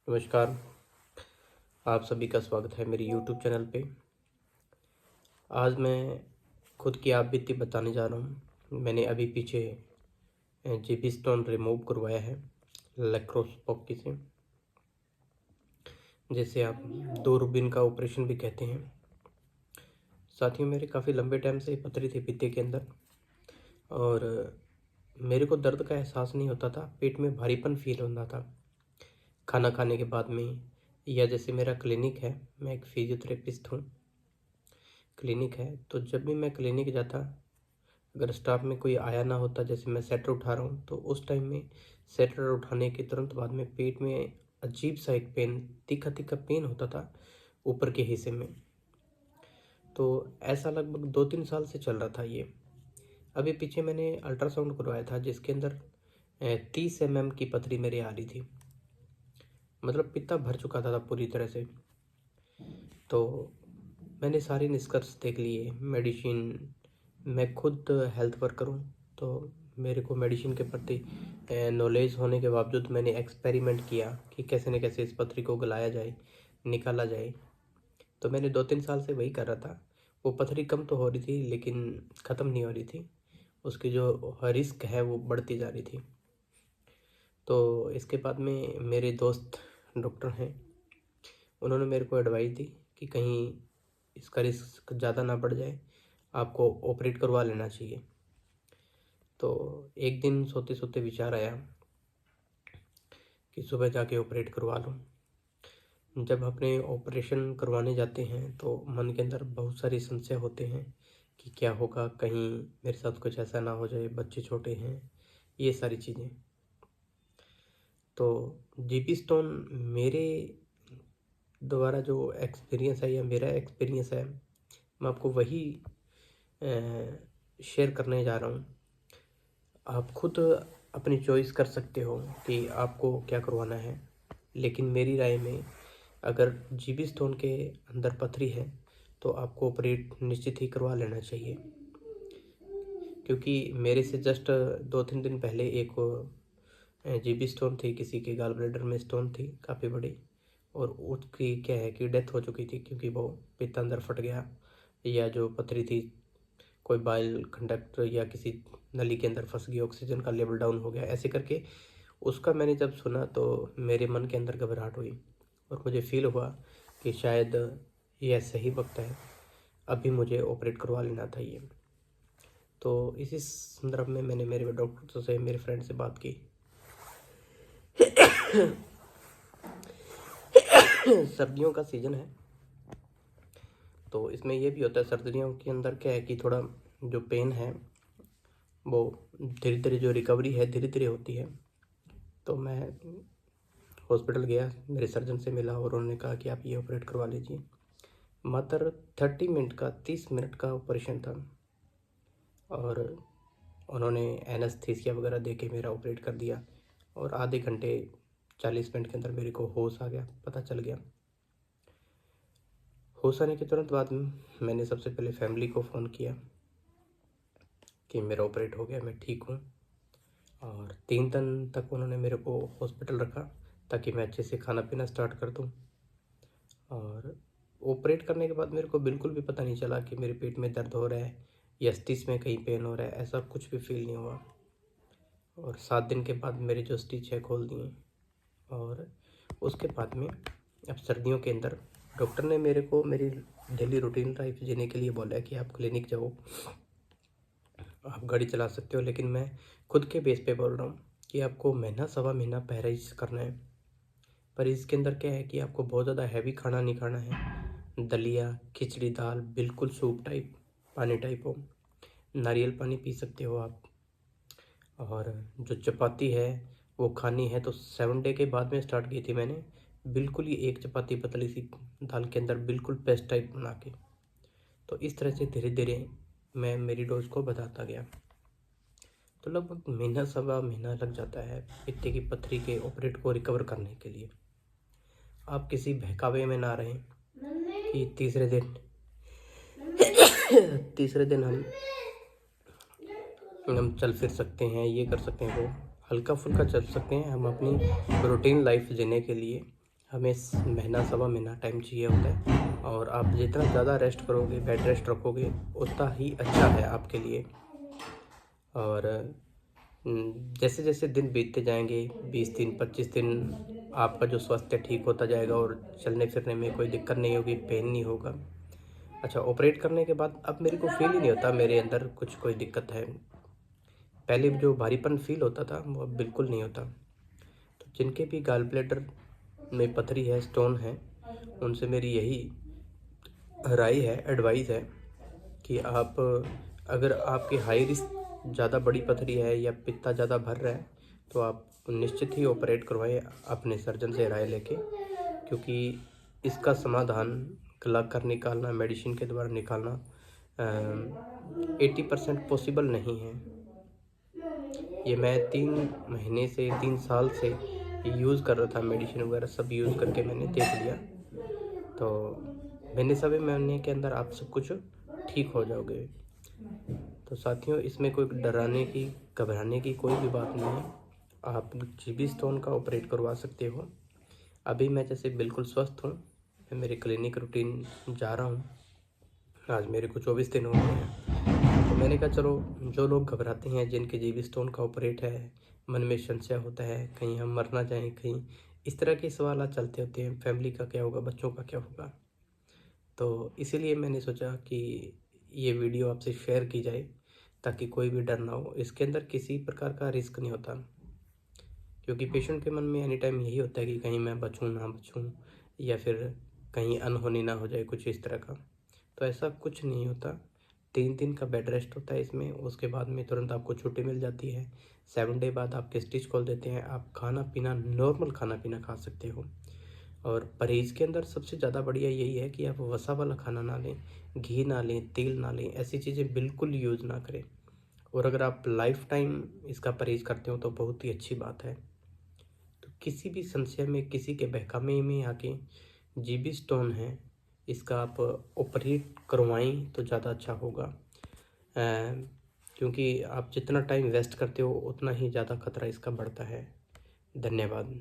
नमस्कार। आप सभी का स्वागत है मेरे YouTube चैनल पे। आज मैं खुद की आप बीती बताने जा रहा हूँ। मैंने अभी पीछे जीबी स्टोन रिमूव करवाया है लेप्रोस्कोपी से, जिसे आप दूरबीन का ऑपरेशन भी कहते हैं। साथियों, मेरे काफ़ी लंबे टाइम से पथरी थी पित्ते के अंदर और मेरे को दर्द का एहसास नहीं होता था। पेट में भारीपन फील होता था खाना खाने के बाद में, या जैसे मेरा क्लिनिक है, मैं एक फिजियोथेरेपिस्ट हूँ। क्लिनिक है तो जब भी मैं क्लिनिक जाता, अगर स्टाफ में कोई आया ना होता, जैसे मैं सेटर उठा रहा हूँ, तो उस टाइम में सेटर उठाने के तुरंत बाद में पेट में अजीब सा एक पेन, तीखा तीखा पेन होता था ऊपर के हिस्से में। तो ऐसा लगभग 2-3 साल से चल रहा था ये। अभी पीछे मैंने अल्ट्रासाउंड करवाया था जिसके अंदर 30 mm की पथरी मेरी आ रही थी। मतलब पित्ता भर चुका था पूरी तरह से। तो मैंने सारे निष्कर्ष देख लिए। मेडिसिन, मैं खुद हेल्थ वर्कर हूँ, तो मेरे को मेडिसिन के प्रति नॉलेज होने के बावजूद मैंने एक्सपेरिमेंट किया कि कैसे न कैसे इस पथरी को गलाया जाए, निकाला जाए। तो मैंने 2-3 साल से वही कर रहा था। वो पथरी कम तो हो रही थी लेकिन ख़त्म नहीं हो रही थी। उसकी जो रिस्क है वो बढ़ती जा रही थी। तो इसके बाद में मेरे दोस्त डॉक्टर हैं, उन्होंने मेरे को एडवाइस दी कि कहीं इसका रिस्क ज़्यादा ना बढ़ जाए, आपको ऑपरेट करवा लेना चाहिए। तो एक दिन सोते सोते विचार आया कि सुबह जाके ऑपरेट करवा लूँ। जब अपने ऑपरेशन करवाने जाते हैं तो मन के अंदर बहुत सारी संशय होते हैं कि क्या होगा, कहीं मेरे साथ कुछ ऐसा ना हो जाए, बच्चे छोटे हैं, ये सारी चीज़ें। तो जीबी स्टोन मेरे द्वारा जो एक्सपीरियंस है या मेरा एक्सपीरियंस है, मैं आपको वही शेयर करने जा रहा हूँ। आप खुद अपनी चॉइस कर सकते हो कि आपको क्या करवाना है, लेकिन मेरी राय में अगर जीबी स्टोन के अंदर पथरी है तो आपको ऑपरेट निश्चित ही करवा लेना चाहिए। क्योंकि मेरे से जस्ट 2-3 दिन पहले एक जीबी स्टोन थी, किसी के गाल ब्लैडर में स्टोन थी काफ़ी बड़ी, और उसकी क्या है कि डेथ हो चुकी थी क्योंकि वो पित्त अंदर फट गया, या जो पथरी थी कोई बाइल कंडक्ट या किसी नली के अंदर फंस गई, ऑक्सीजन का लेवल डाउन हो गया, ऐसे करके। उसका मैंने जब सुना तो मेरे मन के अंदर घबराहट हुई और मुझे फील हुआ कि शायद यह सही वक्त है, अभी मुझे ऑपरेट करवा लेना था ये। तो इसी संदर्भ में मैंने मेरे डॉक्टर से, मेरे फ्रेंड से बात की। सर्दियों का सीज़न है तो इसमें यह भी होता है, सर्दियों के अंदर क्या है कि थोड़ा जो पेन है वो धीरे धीरे, जो रिकवरी है धीरे धीरे होती है। तो मैं हॉस्पिटल गया, मेरे सर्जन से मिला और उन्होंने कहा कि आप ये ऑपरेट करवा लीजिए। मात्र 30 मिनट का ऑपरेशन था और उन्होंने एनेस्थीसिया वगैरह दे के मेरा ऑपरेट कर दिया और आधे घंटे 40 मिनट के अंदर मेरे को होश आ गया, पता चल गया। होश आने के तुरंत बाद मैंने सबसे पहले फैमिली को फ़ोन किया कि मेरा ऑपरेट हो गया, मैं ठीक हूँ। और 3 दिन तक उन्होंने मेरे को हॉस्पिटल रखा ताकि मैं अच्छे से खाना पीना स्टार्ट कर दूँ। और ऑपरेट करने के बाद मेरे को बिल्कुल भी पता नहीं चला कि मेरे पेट में दर्द हो रहा है या स्टिच में कहीं पेन हो रहा है, ऐसा कुछ भी फील नहीं हुआ। और 7 दिन के बाद मेरे जो स्टिच है खोल दिए। और उसके बाद में अब सर्दियों के अंदर डॉक्टर ने मेरे को मेरी डेली रूटीन लाइफ जीने के लिए बोला है कि आप क्लिनिक जाओ, आप गाड़ी चला सकते हो, लेकिन मैं खुद के बेस पे बोल रहा हूँ कि आपको महीना सवा महीना परहेज करना है। पर इसके अंदर क्या है कि आपको बहुत ज़्यादा हैवी खाना नहीं खाना है। दलिया, खिचड़ी, दाल, बिल्कुल सूप टाइप, पानी टाइप हो। नारियल पानी पी सकते हो आप। और जो चपाती है वो खानी है तो 7 डे के बाद में स्टार्ट की थी मैंने, बिल्कुल ही एक चपाती पतली सी दाल के अंदर बिल्कुल पेस्ट टाइप बना के। तो इस तरह से धीरे धीरे मैं मेरी डोज को बढ़ाता गया। तो लगभग महीना सवा महीना लग जाता है पित्ते की पथरी के ऑपरेट को रिकवर करने के लिए। आप किसी बहकावे में ना रहें कि तीसरे दिन हम चल फिर सकते हैं, ये कर सकते हैं, वो हल्का फुल्का चल सकते हैं। हम अपनी रूटीन लाइफ जीने के लिए हमें महीना सवा महीना टाइम चाहिए होता है, और आप जितना ज़्यादा रेस्ट करोगे, बेड रेस्ट रखोगे, उतना ही अच्छा है आपके लिए। और जैसे जैसे दिन बीतते जाएंगे, 20 दिन 25 दिन, आपका जो स्वास्थ्य ठीक होता जाएगा और चलने फिरने में कोई दिक्कत नहीं होगी, पेन नहीं होगा। अच्छा, ऑपरेट करने के बाद अब मेरे को फील ही नहीं होता मेरे अंदर कुछ कोई दिक्कत है। पहले जो भारीपन फील होता था वो अब बिल्कुल नहीं होता। तो जिनके भी गॉल ब्लैडर में पथरी है, स्टोन है, उनसे मेरी यही राय है, एडवाइस है कि आप, अगर आपकी हाई रिस्क ज़्यादा बड़ी पथरी है या पित्ता ज़्यादा भर रहा है, तो आप निश्चित ही ऑपरेट करवाएं अपने सर्जन से राय लेके, क्योंकि इसका समाधान गला कर निकालना, मेडिसिन के द्वारा निकालना 80% पॉसिबल नहीं है। ये मैं 3 महीने से 3 साल से यूज़ कर रहा था, मेडिसिन वगैरह सब यूज़ करके मैंने देख लिया। तो मैंने सभी महीने के अंदर आप सब कुछ ठीक हो जाओगे। तो साथियों, इसमें कोई डराने की, घबराने की कोई भी बात नहीं है। आप जीबी स्टोन का ऑपरेट करवा सकते हो। अभी मैं जैसे बिल्कुल स्वस्थ हूँ, मैं मेरे क्लिनिक रूटीन जा रहा हूँ। आज मेरे को 24 दिन हो गए हैं। तो मैंने कहा चलो, जो लोग घबराते हैं, जिनके जीबी स्टोन का ऑपरेट है, मन में संशय होता है कहीं हम मर ना जाएं, कहीं इस तरह के सवाल चलते होते हैं, फैमिली का क्या होगा, बच्चों का क्या होगा। तो इसीलिए मैंने सोचा कि ये वीडियो आपसे शेयर की जाए, ताकि कोई भी डर ना हो। इसके अंदर किसी प्रकार का रिस्क नहीं होता, क्योंकि पेशेंट के मन में एनी टाइम यही होता है कि कहीं मैं बचूं ना बचूं, या फिर कहीं अनहोनी ना हो जाए, कुछ इस तरह का। तो ऐसा कुछ नहीं होता। 3 दिन का बेड रेस्ट होता है इसमें, उसके बाद में तुरंत आपको छुट्टी मिल जाती है। 7 डे बाद आपके स्टिच खोल देते हैं, आप खाना पीना, नॉर्मल खाना पीना खा सकते हो। और परहेज़ के अंदर सबसे ज़्यादा बढ़िया यही है कि आप वसा वाला खाना ना लें, घी ना लें, तेल ना लें, ऐसी चीज़ें बिल्कुल यूज़ ना करें। और अगर आप लाइफ टाइम इसका परहेज़ करते हो तो बहुत ही अच्छी बात है। तो किसी भी संशय में, किसी के बहकावे में आके जीबी स्टोन है, इसका आप ऑपरेट करवाएं तो ज़्यादा अच्छा होगा। क्योंकि आप जितना टाइम वेस्ट करते हो, उतना ही ज़्यादा खतरा इसका बढ़ता है। धन्यवाद।